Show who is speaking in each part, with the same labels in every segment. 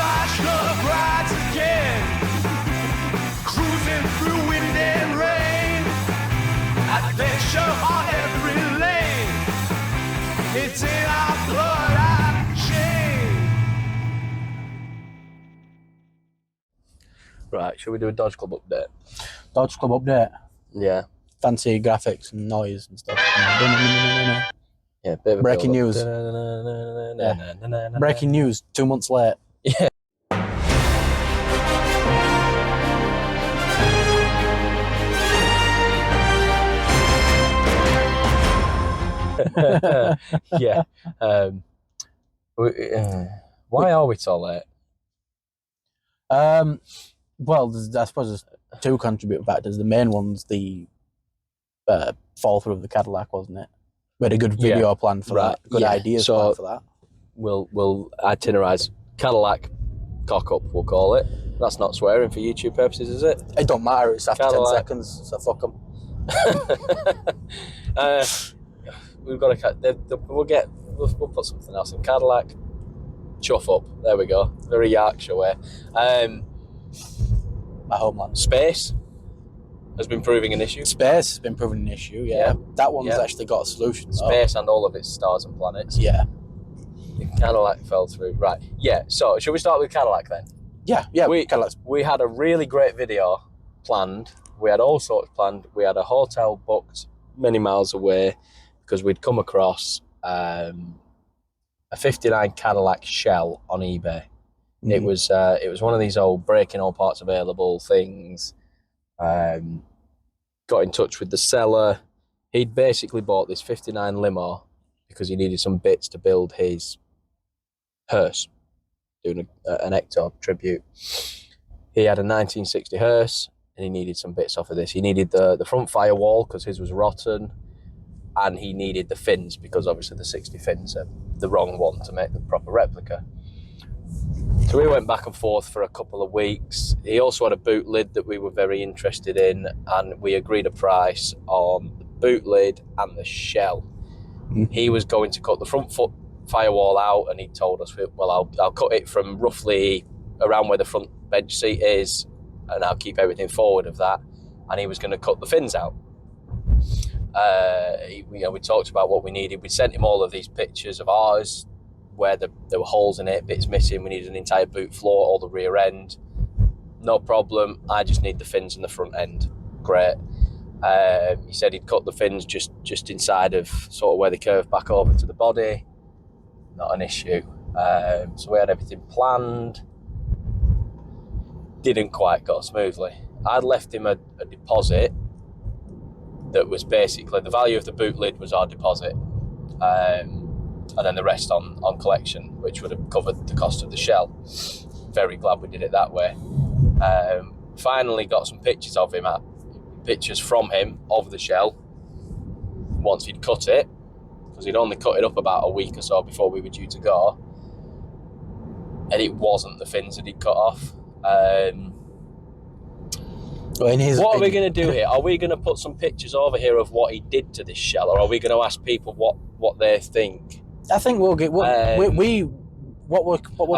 Speaker 1: crash love rides again, cruising through wind and rain, adventure on every lane. It's in our blood, our chain.
Speaker 2: Right, shall we do a Dodge Club update?
Speaker 3: Dodge Club update.
Speaker 2: Yeah.
Speaker 3: Fancy graphics and noise and stuff.
Speaker 2: Yeah, bit of a
Speaker 3: Breaking
Speaker 2: build-up.
Speaker 3: news.
Speaker 2: Yeah.
Speaker 3: Breaking news, 2 months late.
Speaker 2: Yeah. Yeah. Why are we so late?
Speaker 3: Well, I suppose there's two contributing factors. The main one's the fall through of the Cadillac, wasn't it? We had a good video plan for that. Good ideas plan for that.
Speaker 2: We'll itinerize Cadillac cock up, we'll call it. That's not swearing for YouTube purposes, is it?
Speaker 3: It don't matter. It's after
Speaker 2: Cadillac.
Speaker 3: 10 seconds, so fuck them.
Speaker 2: We've got to. We'll put something else in. Cadillac, chuff up. There we go. Very Yorkshire way.
Speaker 3: My homeland.
Speaker 2: Space has been proving an issue.
Speaker 3: Space has been proving an issue. Yeah. That one's actually got a solution.
Speaker 2: Space and all of its stars and planets.
Speaker 3: Yeah.
Speaker 2: Cadillac fell through. Right. Yeah. So, shall we start with Cadillac then?
Speaker 3: Yeah.
Speaker 2: We had a really great video planned. We had all sorts planned. We had a hotel booked many miles away because we'd come across a '59 Cadillac shell on eBay. Mm-hmm. It was one of these old breaking all parts available things. Got in touch with the seller. He'd basically bought this '59 limo because he needed some bits to build his hearse, doing an Ector tribute. He had a 1960 hearse and he needed some bits off of this. He needed the front firewall because his was rotten, and he needed the fins because obviously the 60 fins are the wrong one to make the proper replica. So we went back and forth for a couple of weeks. He also had a boot lid that we were very interested in, and we agreed a price on the boot lid and the shell. Mm-hmm. He was going to cut the front foot firewall out, and he told us, well, I'll cut it from roughly around where the front bench seat is, and I'll keep everything forward of that. And he was going to cut the fins out. We talked about what we needed. We sent him all of these pictures of ours where there were holes in it, bits missing. We needed an entire boot floor, all the rear end. No problem. I just need the fins in the front end. Great. He said he'd cut the fins just inside of sort of where they curve back over to the body. Not an issue. So we had everything planned. Didn't quite go smoothly. I'd left him a deposit that was basically the value of the boot lid was our deposit, and then the rest on collection, which would have covered the cost of the shell. Very glad we did it that way. Finally got some pictures from him of the shell once he'd cut it, because he'd only cut it up about a week or so before we were due to go, and it wasn't the fins that he'd cut off. What are we going to do here? Are we going to put some pictures over here of what he did to this shell, or are we going to ask people what they think?
Speaker 3: I think we'll get what we'll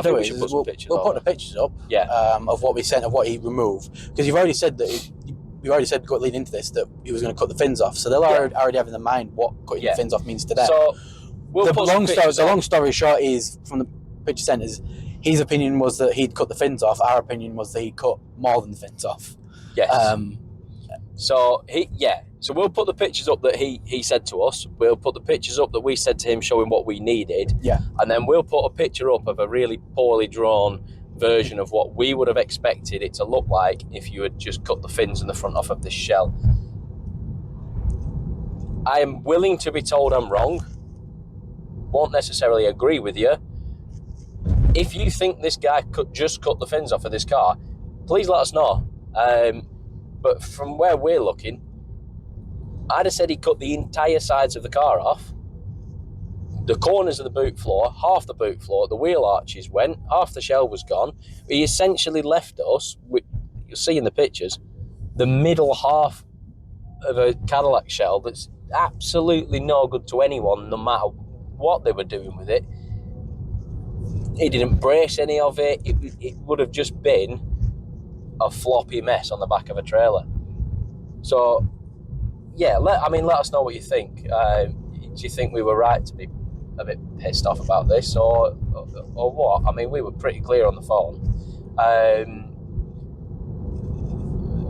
Speaker 3: do is we'll put the pictures up.
Speaker 2: Yeah.
Speaker 3: Of what we sent, of what he removed, because you've already said leading into this that he was going to cut the fins off, so they'll already have in their mind what cutting the fins off means to them.
Speaker 2: So
Speaker 3: the long story short is, from the picture sent, is his opinion was that he'd cut the fins off. Our opinion was that he cut more than the fins off.
Speaker 2: Yes. So we'll put the pictures up that he said to us. We'll put the pictures up that we said to him, showing what we needed.
Speaker 3: Yeah.
Speaker 2: And then we'll put a picture up of a really poorly drawn version of what we would have expected it to look like if you had just cut the fins in the front off of this shell. I am willing to be told I'm wrong. Won't necessarily agree with you. If you think this guy could just cut the fins off of this car, please let us know. But from where we're looking, I'd have said he cut the entire sides of the car off, the corners of the boot floor, half the boot floor, the wheel arches went, half the shell was gone. He essentially left us, you'll see in the pictures, the middle half of a Cadillac shell that's absolutely no good to anyone, no matter what they were doing with it. He didn't brace any of it. It would have just been a floppy mess on the back of a trailer. So, yeah, let us know what you think. Do you think we were right to be a bit pissed off about this, or what? I mean, we were pretty clear on the phone.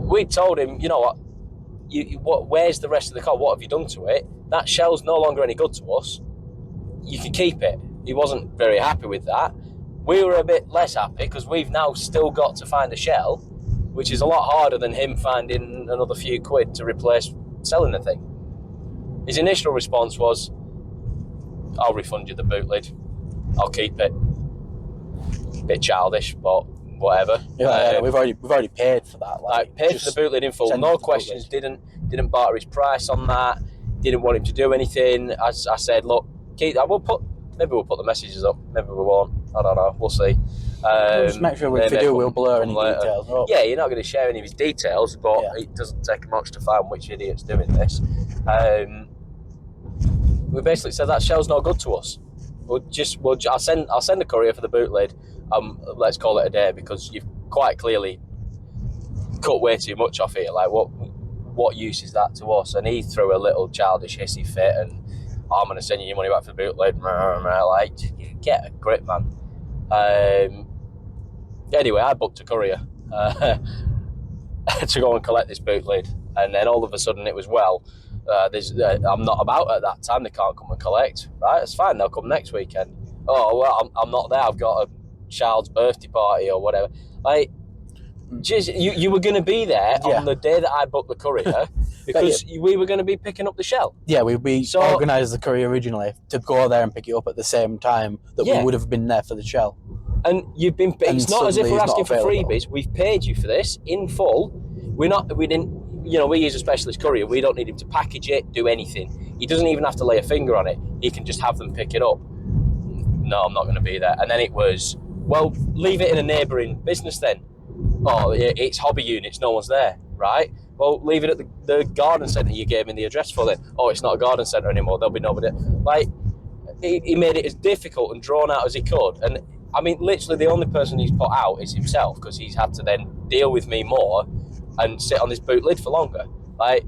Speaker 2: We told him, you know what? Where's the rest of the car? What have you done to it? That shell's no longer any good to us. You can keep it. He wasn't very happy with that. We were a bit less happy because we've now still got to find a shell, which is a lot harder than him finding another few quid to replace selling the thing. His initial response was, I'll refund you the boot lid. I'll keep it. Bit childish, but whatever.
Speaker 3: Yeah, we've already paid for that.
Speaker 2: Like paid for the boot lid in full, no questions. Didn't barter his price on that. Didn't want him to do anything. As I said, look, Keith, maybe we'll put the messages up. Maybe we won't. I don't know. We'll see.
Speaker 3: Just make sure if we do, we'll blur any details up.
Speaker 2: Yeah, you're not going to share any of his details, but it doesn't take much to find which idiot's doing this. We basically said that shell's no good to us. I'll send a courier for the boot lid. Let's call it a day, because you've quite clearly cut way too much off here. Like, what use is that to us? And he threw a little childish hissy fit, and I'm going to send you your money back for the boot lid. Like, get a grip, man. Anyway, I booked a courier to go and collect this boot lid, and then all of a sudden it was, I'm not about at that time, they can't come and collect. Right, it's fine, they'll come next weekend. Oh, well, I'm not there, I've got a child's birthday party or whatever. Like, just, you were going to be there on the day that I booked the courier, because we were going to be picking up the shell. Yeah, we
Speaker 3: organised the courier originally to go there and pick it up at the same time that we would have been there for the shell.
Speaker 2: And it's not as if we're asking for freebies. We've paid you for this in full. We use a specialist courier. We don't need him to package it, do anything. He doesn't even have to lay a finger on it. He can just have them pick it up. No, I'm not going to be there. And then it was, well, leave it in a neighbouring business then. Oh, it's hobby units, no one's there, right? Well, leave it at the garden centre you gave me the address for then. Oh, it's not a garden centre anymore, there'll be nobody. Like, he made it as difficult and drawn out as he could. And, I mean, literally the only person he's put out is himself, because he's had to then deal with me more and sit on this boot lid for longer. Like,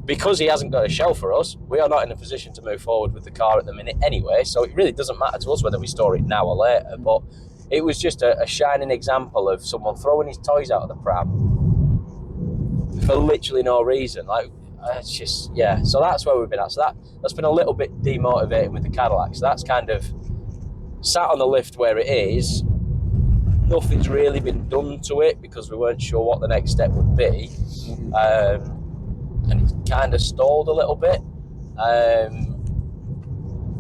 Speaker 2: because he hasn't got a shell for us, we are not in a position to move forward with the car at the minute anyway, so it really doesn't matter to us whether we store it now or later. But it was just a shining example of someone throwing his toys out of the pram for literally no reason. Like, it's just, so that's where we've been at. So that's been a little bit demotivating with the Cadillac. So that's kind of sat on the lift where it is. Nothing's really been done to it because we weren't sure what the next step would be. And it's kind of stalled a little bit.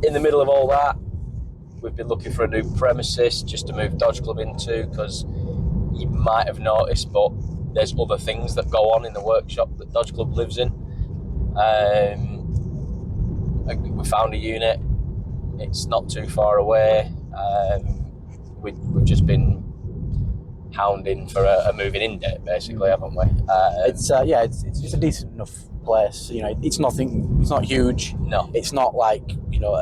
Speaker 2: In the middle of all that, we've been looking for a new premises just to move Dodge Club into, because you might have noticed, but there's other things that go on in the workshop that Dodge Club lives in. We found a unit. It's not too far away. We've just been hounding for a moving in date, basically, haven't we?
Speaker 3: It's a decent enough place. You know, it's not huge.
Speaker 2: No,
Speaker 3: it's not like,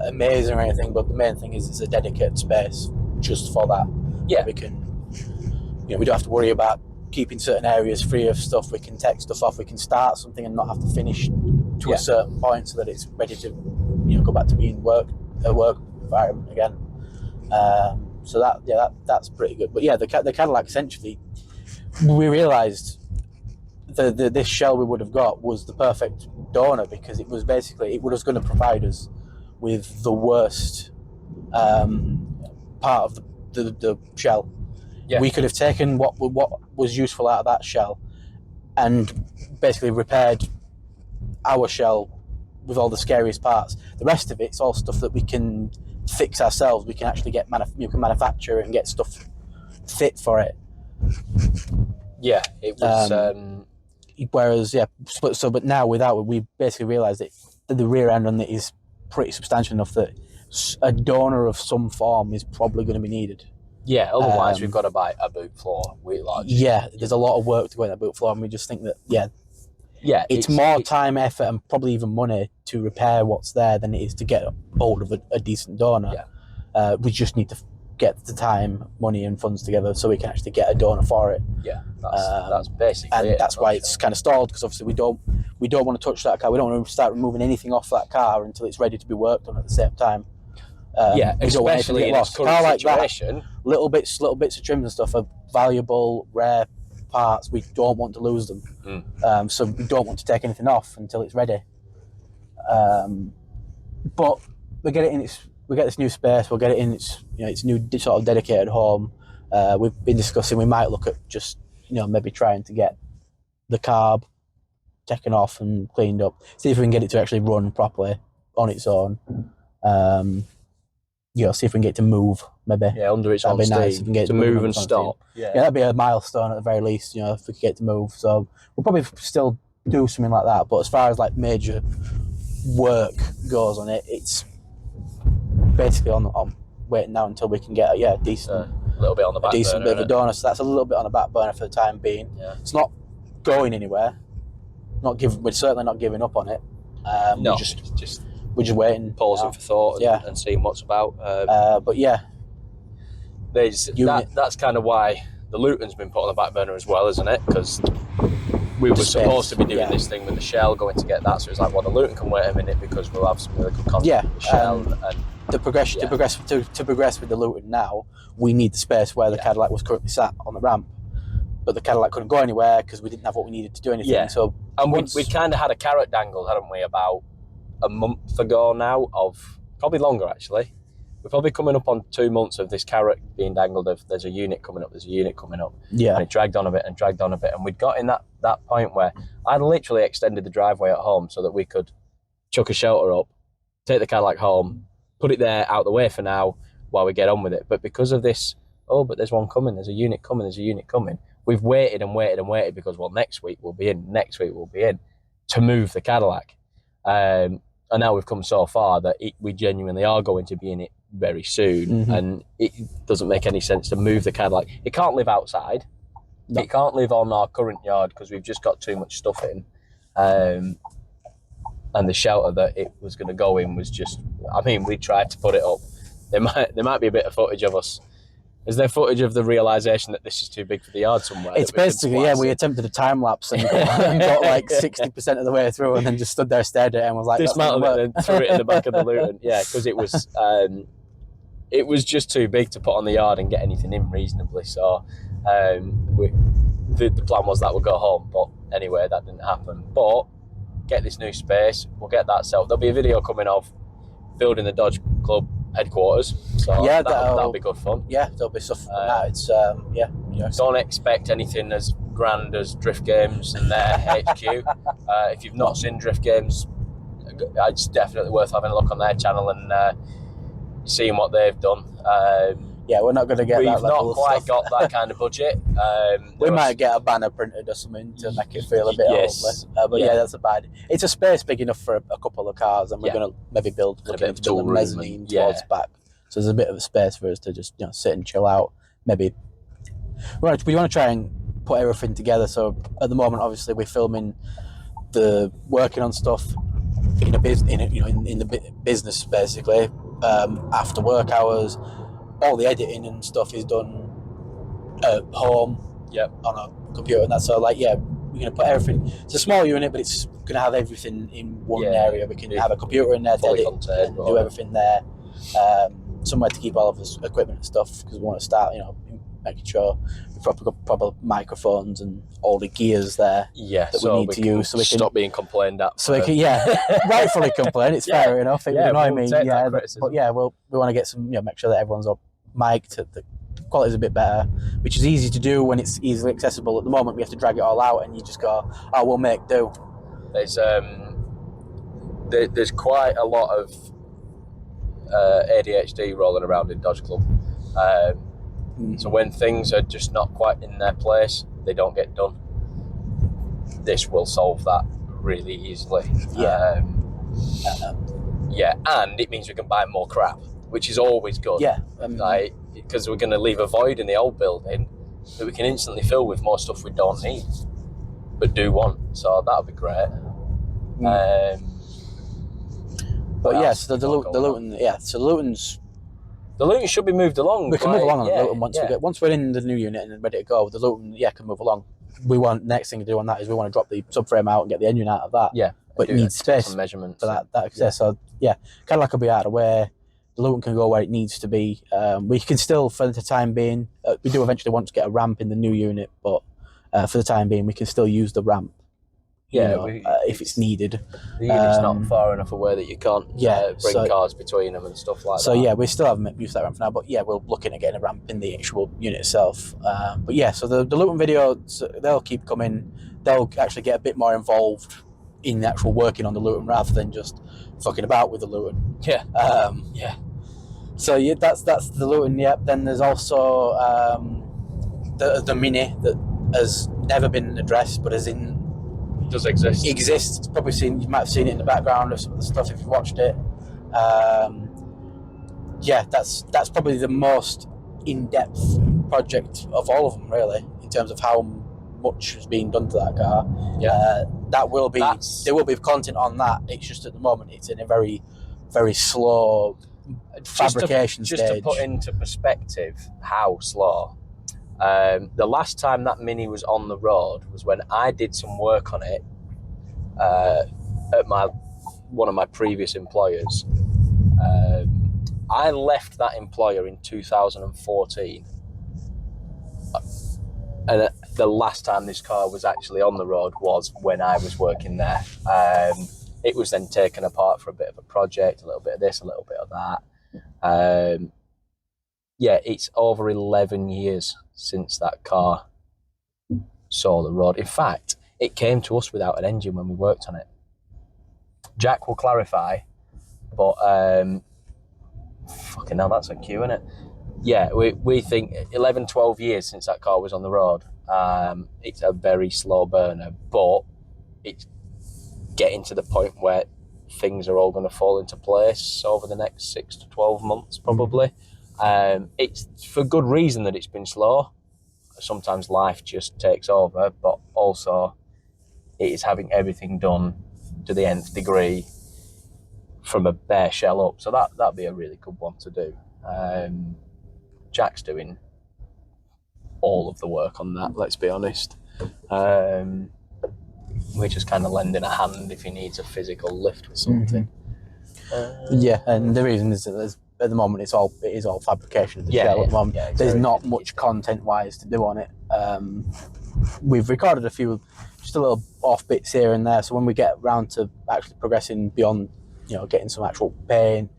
Speaker 3: amazing or anything. But the main thing is it's a dedicated space just for that.
Speaker 2: Yeah,
Speaker 3: we can. We don't have to worry about keeping certain areas free of stuff. We can take stuff off. We can start something and not have to finish to a certain point so that it's ready to, go back to being a work environment again. So that's pretty good. But yeah, the Cadillac, essentially, we realised this shell we would have got was the perfect donor, because it was going to provide us with the worst part of the shell.
Speaker 2: Yeah.
Speaker 3: We could have taken what was useful out of that shell and basically repaired our shell with all the scariest parts. The rest of it's all stuff that we can fix ourselves. We can actually get manufacture and get stuff fit for it.
Speaker 2: Yeah, it was.
Speaker 3: Whereas, but now without it, we basically realised that the rear end on it is pretty substantial enough that a donor of some form is probably going to be needed.
Speaker 2: Yeah, otherwise we've got to buy a boot floor.
Speaker 3: There's a lot of work to go in that boot floor, and we just think that it's more time, effort, and probably even money to repair what's there than it is to get hold of a decent donor.
Speaker 2: Yeah.
Speaker 3: We just need to get the time, money, and funds together so we can actually get a donor for it.
Speaker 2: Yeah, that's basically
Speaker 3: and
Speaker 2: it.
Speaker 3: That's why it's kind of stalled, because obviously we don't want to touch that car. We don't want to start removing anything off that car until it's ready to be worked on at the same time.
Speaker 2: Especially in its current situation.
Speaker 3: Like that, little bits of trims and stuff are valuable, rare parts. We don't want to lose them, so we don't want to take anything off until it's ready. But we get it in we get this new space. We'll get it in its new sort of dedicated home. We've been discussing we might look at just maybe trying to get the carb taken off and cleaned up. See if we can get it to actually run properly on its own. See if we can get it to move, maybe.
Speaker 2: Yeah, under its own steam. Nice if we can get it to move and stop.
Speaker 3: Yeah, that'd be a milestone at the very least, if we could get it to move. So we'll probably still do something like that. But as far as like major work goes on it, it's basically on waiting now until we can get a decent,
Speaker 2: little bit on the back
Speaker 3: decent
Speaker 2: burner,
Speaker 3: bit of a donor. So that's a little bit on the back burner for the time being.
Speaker 2: Yeah.
Speaker 3: It's not going anywhere. We're certainly not giving up on it.
Speaker 2: No,
Speaker 3: we're just waiting,
Speaker 2: pausing for thought and seeing what's about.
Speaker 3: But yeah,
Speaker 2: that's kind of why the Luton's been put on the back burner as well, isn't it? Because we were supposed to be doing this thing with the Shell, going to get that. So it's like, well, the Luton can wait a minute because we'll have some really good content with the Shell. And
Speaker 3: to progress with the Luton now, we need the space where the Cadillac was currently sat on the ramp. But the Cadillac couldn't go anywhere because we didn't have what we needed to do anything.
Speaker 2: Yeah.
Speaker 3: So
Speaker 2: we kind of had a carrot dangle, hadn't we, about a month ago now, of probably longer actually. We're probably coming up on 2 months of this carrot being dangled of there's a unit coming up.
Speaker 3: Yeah.
Speaker 2: And it dragged on a bit. And we'd got in that point where I'd literally extended the driveway at home so that we could chuck a shelter up, take the Cadillac home, put it there out the way for now while we get on with it. But because of this, but there's one coming, there's a unit coming. We've waited because, well, next week we'll be in to move the Cadillac. And now we've come so far that we genuinely are going to be in it very soon. And it doesn't make any sense to move the Cadillac. It can't live outside. No. It can't live on our current yard because we've just got too much stuff in. And the shelter that it was going to go in was just, we tried to put it up. There might be a bit of footage of us. Is there footage of the realisation that this is too big for the yard somewhere?
Speaker 3: It's basically, we attempted a time lapse and got like 60% of the way through and then just stood there, stared at it and was like,
Speaker 2: dismantled it and then threw it in the back of the Luton. Yeah, because it was just too big to put on the yard and get anything in reasonably. So the plan was that we'll go home. But anyway, that didn't happen. But get this new space, we'll get that set up. There'll be a video coming of building the Dodge Club headquarters, so that'll be good fun.
Speaker 3: Yeah, there'll be stuff from that. It's
Speaker 2: don't expect anything as grand as Drift Games and their HQ. If you've not seen Drift Games, it's definitely worth having a look on their channel and seeing what they've done.
Speaker 3: We're not going to get
Speaker 2: We've
Speaker 3: that level
Speaker 2: not quite
Speaker 3: of stuff.
Speaker 2: got that kind of budget.
Speaker 3: We might get a banner printed or something to make it feel a bit
Speaker 2: yes.
Speaker 3: But that's a bad. It's a space big enough for a couple of cars, and we're going to maybe build a mezzanine towards the back. So there's a bit of a space for us to just sit and chill out. Maybe we want to try and put everything together. So at the moment, obviously, we're filming working on stuff in the business basically after work hours. All the editing and stuff is done at home, on a computer and that. So we're going to put everything. It's a small unit, but it's going to have everything in one area. We can have a computer in there to edit and do everything there. Somewhere to keep all of this equipment and stuff because we want to start, making sure we've got proper microphones and all the gears there that we need to use. So we can
Speaker 2: stop being complained at.
Speaker 3: So we can, rightfully complain. It's fair enough. It would annoy me. But we want to get some, make sure that everyone's up mic'd. The quality's a bit better, which is easy to do when it's easily accessible. At the moment, we have to drag it all out, and you just go, we'll make do.
Speaker 2: There's quite a lot of ADHD rolling around in Dodge Club. So when things are just not quite in their place, they don't get done. This will solve that really easily. And it means we can buy more crap, which is always good. Because we're going to leave a void in the old building that we can instantly fill with more stuff we don't need, but do want. So that'll be great.
Speaker 3: So the Luton, so Luton's
Speaker 2: The Luton should be moved along.
Speaker 3: We can move along on
Speaker 2: yeah,
Speaker 3: the Luton once we're in the new unit and ready to go. The Luton, can move along. Next thing to do on that is we want to drop the subframe out and get the engine out of that.
Speaker 2: Yeah,
Speaker 3: but it needs space
Speaker 2: some measurements
Speaker 3: for that access. So kind of like it'll be out of where the Luton can go where it needs to be. We can still, for the time being, we do eventually want to get a ramp in the new unit, but for the time being, we can still use the ramp. If it's needed.
Speaker 2: The unit's not far enough away that you can't bring cars between them and stuff like that.
Speaker 3: So we still haven't used that ramp for now, but we're looking at getting a ramp in the actual unit itself. So the Luton videos, they'll keep coming. They'll actually get a bit more involved in the actual working on the Luton rather than just fucking about with the Luton. So that's the Luton. Then there's also the Mini that has never been addressed, but
Speaker 2: does exist.
Speaker 3: Exists. Probably you might have seen it in the background of some of the stuff if you watched it. That's probably the most in-depth project of all of them, really, in terms of how much has been done to that car. There will be content on that. It's just at the moment it's in a very, very slow fabrication stage.
Speaker 2: Just to put into perspective how slow. The last time that Mini was on the road was when I did some work on it at one of my previous employers. I left that employer in 2014, and the last time this car was actually on the road was when I was working there. It was then taken apart for a bit of a project, a little bit of this, a little bit of that. It's over 11 years since that car saw the road. In fact, it came to us without an engine when we worked on it. Jack will clarify, but fucking hell, that's a queue, isn't it? Yeah, we think 11, 12 years since that car was on the road. It's a very slow burner, but it's getting to the point where things are all going to fall into place over the next 6 to 12 months, probably. It's for good reason that it's been slow. Sometimes life just takes over, but also it is having everything done to the nth degree from a bare shell up. So that'd be a really good one to do. Jack's doing all of the work on that, let's be honest. We're just kind of lending a hand if he needs a physical lift with something.
Speaker 3: And the reason is that at the moment it is all fabrication of the shell at the moment. There's not much content wise to do on it. We've recorded a few just a little off bits here and there, so when we get round to actually progressing beyond getting some actual paint,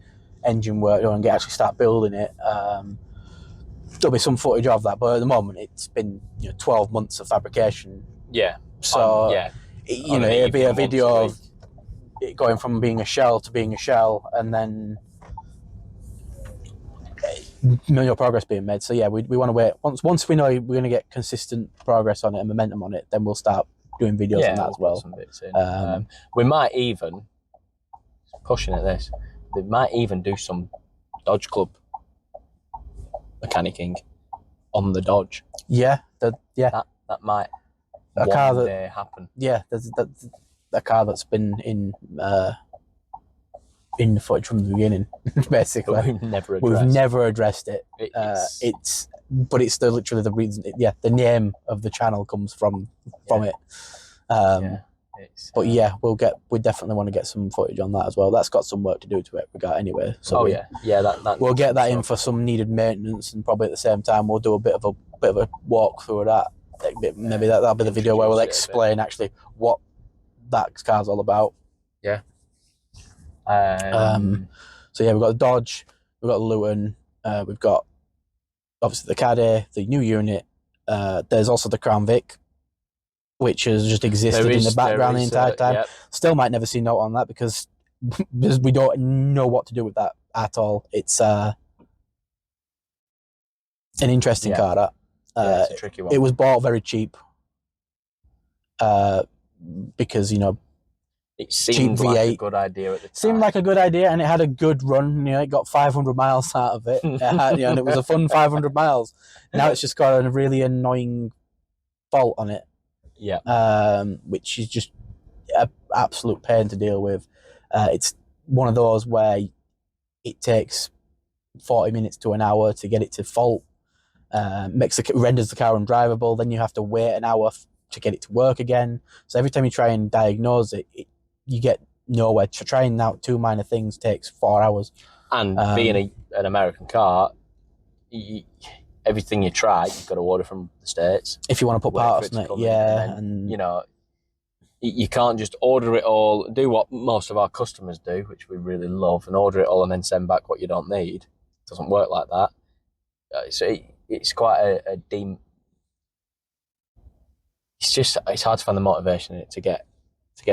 Speaker 3: engine work done and actually start building it, there'll be some footage of that, but at the moment it's been 12 months of fabrication. So it'll be a video of it going from being a shell to being a shell, and then progress being made. So we want to wait. Once we know we're going to get consistent progress on it and momentum on it, then we'll start doing videos on that as well.
Speaker 2: Some bits in. We might even pushing at this. They might even do some Dodge Club mechanicking on the Dodge.
Speaker 3: That
Speaker 2: might one day happen.
Speaker 3: That's a car that's been in the footage from the beginning, basically.
Speaker 2: But
Speaker 3: we've never addressed it. It's literally the reason. The name of the channel comes from it. We definitely want to get some footage on that as well. That's got some work to do to it. We got anyway. So we'll get that in for some needed maintenance, and probably at the same time we'll do a bit of a walk through that. Maybe that'll be the video where we'll explain actually what that car's all about. We've got the Dodge, we've got the Luton, we've got obviously the Caddy, the new unit. There's also the Crown Vic, which has just existed in the background the entire time. Still might never see note on that because we don't know what to do with that at all. It's an interesting car, that.
Speaker 2: It's a tricky one.
Speaker 3: It was bought very cheap because,
Speaker 2: it seemed like a good idea at the time.
Speaker 3: Seemed like a good idea, and it had a good run. It got 500 miles out of it, and it was a fun 500 miles. Now it's just got a really annoying fault on it, which is just an absolute pain to deal with. It's one of those where it takes 40 minutes to an hour to get it to fault, renders the car undrivable. Then you have to wait an hour to get it to work again. So every time you try and diagnose it, you get nowhere. Trying out 2 minor things takes 4 hours.
Speaker 2: And being an American car, everything you try, you've got to order from the States.
Speaker 3: If you want to put parts on it, yeah.
Speaker 2: And you know, you can't just order it all, do what most of our customers do, which we really love, and order it all and then send back what you don't need. It doesn't work like that. So it's quite a deep... It's hard to find the motivation in it to get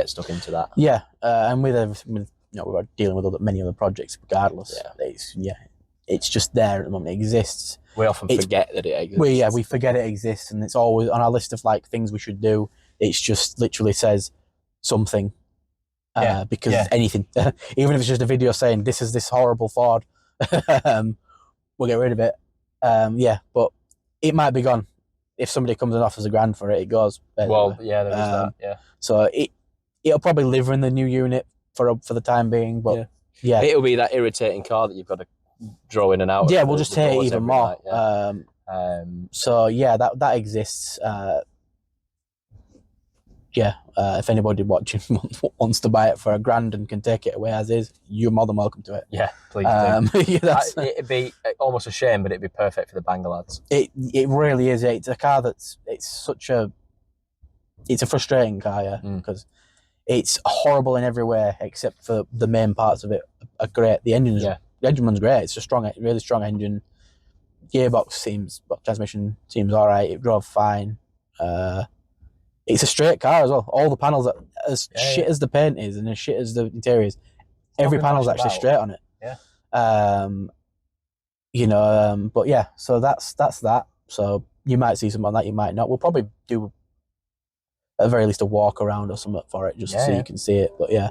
Speaker 2: stuck into that.
Speaker 3: Yeah, and with everything, we're dealing with many other projects regardless. It's just there at the moment. It exists.
Speaker 2: We often forget that it exists.
Speaker 3: We forget it exists, and it's always on our list of like things we should do. It's just literally says something, because anything, even if it's just a video saying this is this horrible Ford, we'll get rid of it. But it might be gone if somebody comes and offers $1,000 for it. It goes. Basically.
Speaker 2: Well, yeah, there is that. Yeah.
Speaker 3: So it'll probably live in the new unit for the time being, but
Speaker 2: it'll be that irritating car that you've got to draw in and out.
Speaker 3: Yeah, we'll just hate it even more.
Speaker 2: Night,
Speaker 3: So yeah, that exists. If anybody watching wants to buy it for $1,000 and can take it away as is, you're more than welcome to it.
Speaker 2: Yeah, please do. It'd be almost a shame, but it'd be perfect for the Bangor lads.
Speaker 3: It really is. It's a car it's a frustrating car, because it's horrible in every way except for the main parts of it are great. The engine runs great. It's a really strong engine. Transmission seems all right. It drove fine. It's a straight car as well. All the panels are as shit as the paint is and as shit as the interior is. Every panel's actually straight on it.
Speaker 2: Yeah.
Speaker 3: But yeah, so that's that. So you might see something on that, you might not. We'll probably do at the very least a walk around or something for it just so you can see it. But yeah.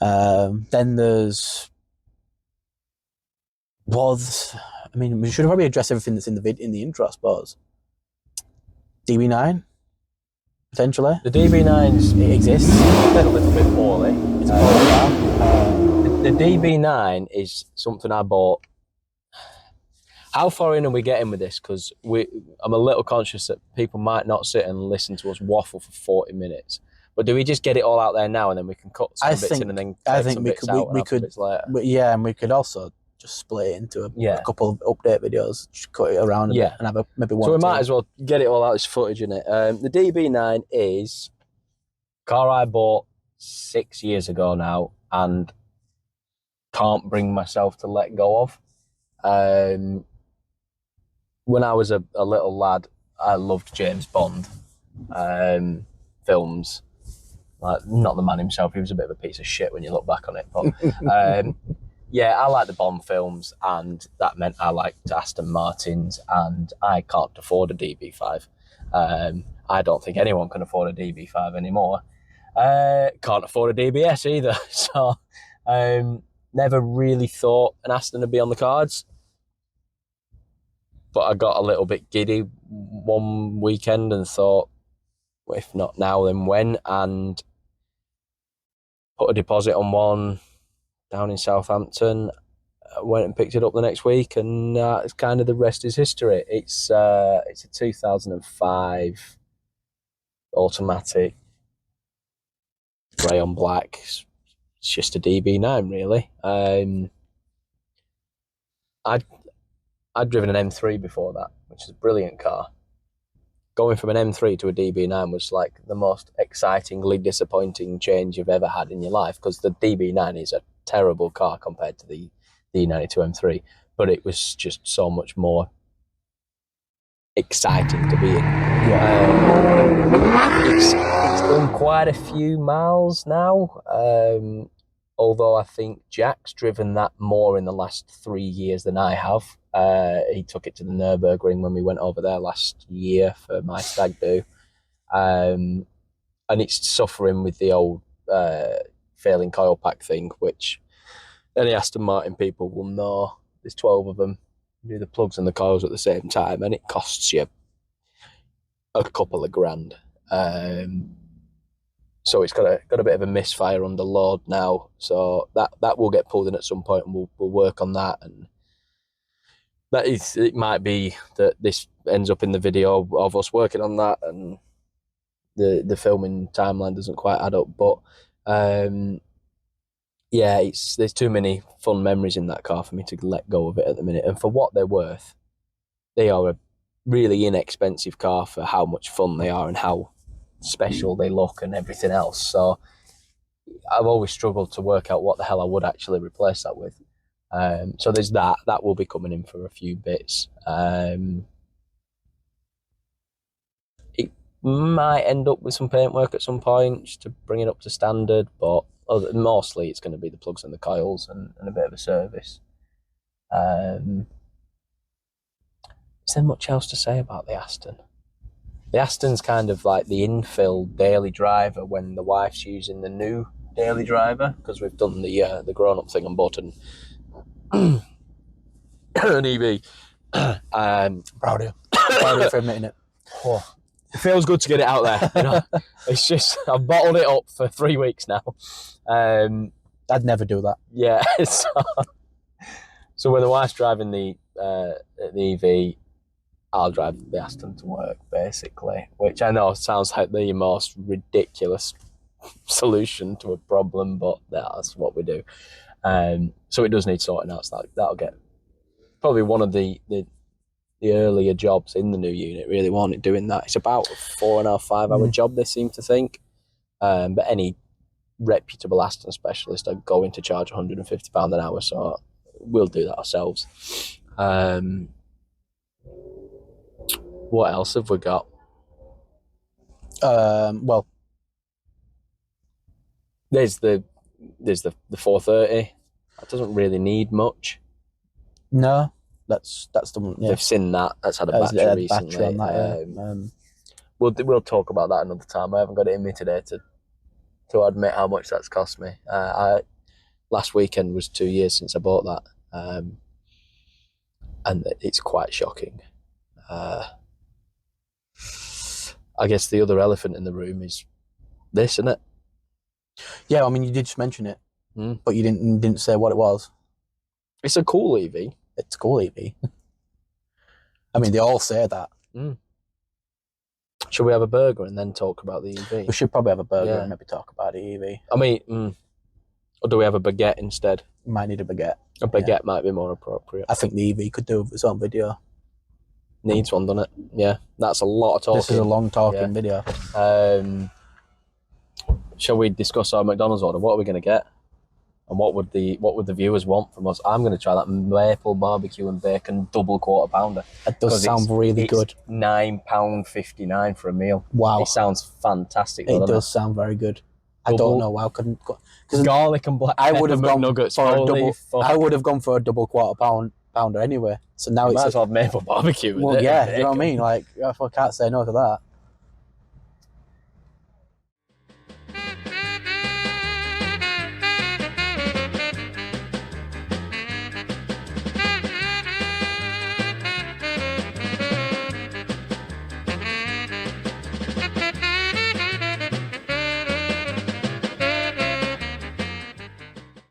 Speaker 3: Then there's we should probably address everything that's in the intro, I suppose. DB9. Potentially.
Speaker 2: The DB9's
Speaker 3: it exists.
Speaker 2: A little bit poorly.
Speaker 3: It's a poorly car.
Speaker 2: The DB9 is something I bought. How far in are we getting with this? Because I'm a little conscious that people might not sit and listen to us waffle for 40 minutes. But do we just get it all out there now and then we can cut some bits in and then take some bits out and have bits later?
Speaker 3: And we could also just split it into a couple of update videos, just cut it around a bit and have maybe one.
Speaker 2: So we might as well get it all out, this footage in it. The DB9 is a car I bought 6 years ago now and can't bring myself to let go of. When I was a little lad, I loved James Bond films. Like, not the man himself, he was a bit of a piece of shit when you look back on it. But I like the Bond films, and that meant I liked Aston Martins, and I can't afford a DB5. I don't think anyone can afford a DB5 anymore. Can't afford a DBS either. So never really thought an Aston would be on the cards. But I got a little bit giddy one weekend and thought, well, if not now, then when? And put a deposit on one down in Southampton. I went and picked it up the next week, and it's kind of the rest is history. It's a 2005 automatic, grey on black. It's just a DB9, really. I'd driven an M3 before that, which is a brilliant car. Going from an M3 to a DB9 was like the most excitingly disappointing change you've ever had in your life, because the DB9 is a terrible car compared to the D92 M3, but it was just so much more exciting to be in. It's done quite a few miles now, although I think Jack's driven that more in the last 3 years than I have. He took it to the Nürburgring when we went over there last year for my stag do. And it's suffering with the old failing coil pack thing, which any Aston Martin people will know. There's 12 of them. You do the plugs and the coils at the same time, and it costs you a couple of grand. So it's got a bit of a misfire under load now. So that will get pulled in at some point, and we'll work on that. And it might be that this ends up in the video of us working on that, and the filming timeline doesn't quite add up. But yeah, there's too many fun memories in that car for me to let go of it at the minute. And for what they're worth, they are a really inexpensive car for how much fun they are and how special they look and everything else. So I've always struggled to work out what the hell I would actually replace that with. So there's that will be coming in for a few bits. It might end up with some paintwork at some point just to bring it up to standard, but mostly it's going to be the plugs and the coils and a bit of a service. Is there much else to say about the Aston? The Aston's kind of like the infill daily driver when the wife's using the new daily driver, because we've done the grown-up thing and bought an EV.
Speaker 3: Proud of you. Proud of you for admitting it.
Speaker 2: Oh, it feels good to get it out there. You know? It's just, I've bottled it up for 3 weeks now.
Speaker 3: I'd never do that.
Speaker 2: Yeah. So when the wife's driving the EV, I'll drive the Aston to work, basically, which I know sounds like the most ridiculous solution to a problem, but that's what we do. So it does need sorting out. So that'll get probably one of the earlier jobs in the new unit. Really wanted doing that. It's about a 4.5, 5 hour job, they seem to think. But any reputable Aston specialist are going to charge £150 an hour, so we'll do that ourselves. What else have we got?
Speaker 3: Well,
Speaker 2: there's the 430. That doesn't really need much.
Speaker 3: No, that's the one. Yeah.
Speaker 2: They've seen that. That's had a battery recently.
Speaker 3: Battery on that, yeah.
Speaker 2: We'll talk about that another time. I haven't got it in me today to admit how much that's cost me. Last weekend was 2 years since I bought that, and it's quite shocking. I guess the other elephant in the room is this, isn't it?
Speaker 3: Yeah, I mean, you did just mention it, but you didn't say what it was.
Speaker 2: It's a cool EV.
Speaker 3: It's a cool EV. I mean, they all say that.
Speaker 2: Should we have a burger and then talk about the EV?
Speaker 3: We should probably have a burger and maybe talk about the EV.
Speaker 2: I mean, or do we have a baguette instead?
Speaker 3: You might need a baguette.
Speaker 2: A baguette might be more appropriate.
Speaker 3: I think the EV could do its own video.
Speaker 2: Needs one, doesn't it? Yeah, that's a lot of talking.
Speaker 3: This is a long talking video.
Speaker 2: Shall we discuss our McDonald's order? What are we going to get? And what would the viewers want from us? I'm going to try that maple barbecue and bacon double quarter pounder.
Speaker 3: It does sound really good.
Speaker 2: £9.59 for a meal.
Speaker 3: Wow.
Speaker 2: It sounds fantastic.
Speaker 3: It does sound very good. I don't know why I couldn't go.
Speaker 2: Garlic and black pepper McNuggets.
Speaker 3: I would have gone for a double quarter pounder anyway. So now
Speaker 2: might as well have maple barbecue.
Speaker 3: Well, yeah, you know what I mean? Like, I can't say no to that.